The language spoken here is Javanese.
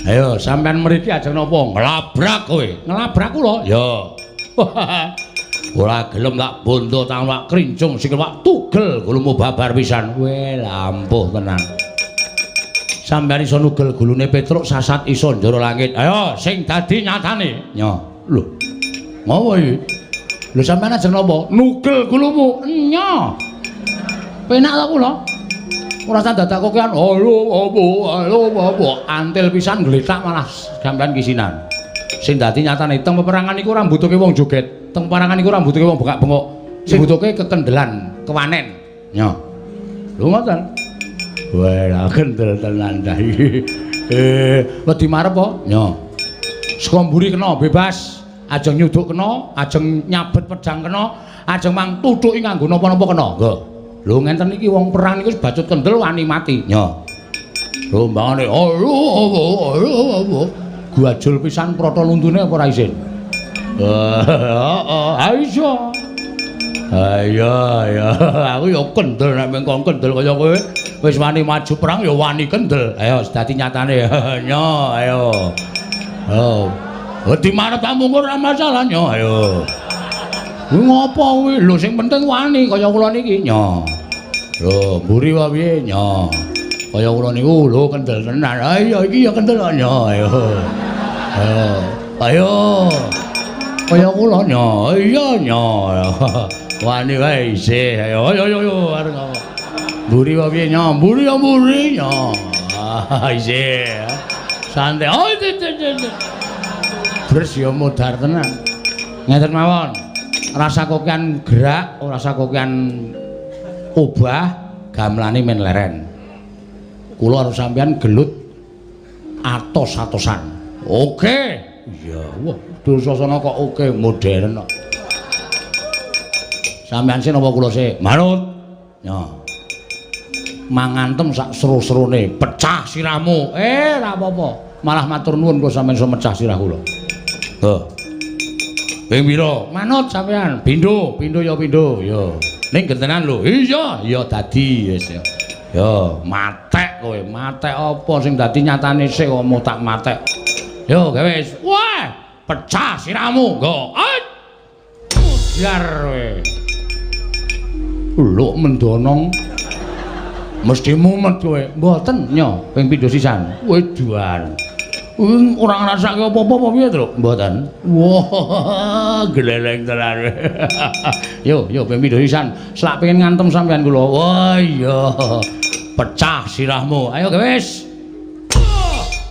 Ayo sampean mriki ajeng napa nglabrak kowe? Nglabrak kula? Ya. Ora gelem tak bondo tangan wak krincung sikil wak tugel gulumu babar pisan. Weh lampuh tenan. Sampeyan iso nugel gulune Petruk sasat iso njero langit. Ayo sing dadi nyatane. Ya. Lho. Ngopo iki? Lho sampeyan ajeng napa? Nugel gulumu. Nya. Penak ta kula? Ora tak dadakokean. Halo apa? Antil pisan gletak malah sampeyan kisinan. Sing dadi nyatane teng peperangan iku ora mbutuhke wong joget. Teng peperangan iku ora mbutuhke wong bengak-bengok. Sing mbutuhke kekendelan, kewanen. Ya. Lho ngoten. Wah, kendel tenan ta iki. Wedi marep apa? Ya. Saka mburi kena bebas, ajeng nyuduk kena, ajeng nyabet pedang kena, ajeng mang tuthuki nganggo napa-napa kena. Nggih. Lho ngenten iki wong perang niku bacut kendel wani mati. Ya. Lho mbangane apa? Guajul pisan prata luntune apa ora isin? Heeh, iso. Ayo, aku ya kendel nek mengko kendel kaya kowe. Wis wani maju perang ya wani kendel. Ayo dadi nyatane. Nyo, ayo. Oh. Wedi marep tak mungkur ora masalah nyo, ayo. Kuwi ngopo kuwi? Lho sing penting wani kaya kula niki. Nyo. Lho, mburi wae piye? Nyo. Kaya kula niku lho kendel tenan. Ayo iki ya kendel nyo, ayo. Ayo. Kaya kula nyo. Iya nyo. Wani wae isih. Ayo areng apa? Mburi wae piye nyo? Mburi ya mburi nyo. Isih. Santai. Oh, Bres ya modar tenan. Ngeten mawon. Rasa kokian gerak, rasa kokian obah, gamelane men leren. Kula harus sampean gelut atos-atosan. Oke. Iya, wah, Dursasana kok oke modern kok. Sampean sing napa kula sik? Manut. Ya. Mangantem sak seru-serune, pecah sirahmu. Ora apa-apa. Malah matur nuwun kula sampean iso mecah sirah kula. Heh. Ping pira? Manut sampean. Pindho ya pindho. Ya. Ning gentenan lho. Iya dadi wis ya. Ya, matek kowe. Matek apa sing dadi nyatane sik kok mau tak matek. Yo, gawe wis. Wah, pecah sirahmu. Nggo. Biar kowe. Luk mendonong. Mesti mumet kowe. Mboten nyo, ping pindho sisan. Wedan. Ora ngrasake apa-apa piye, Truk? Mboten. Wah, gleleng tenan. Yo, ping pindho sisan. Slak pengen ngantem sampean kula. Wah, iya. Pecah sirahmu. Ayo, wis.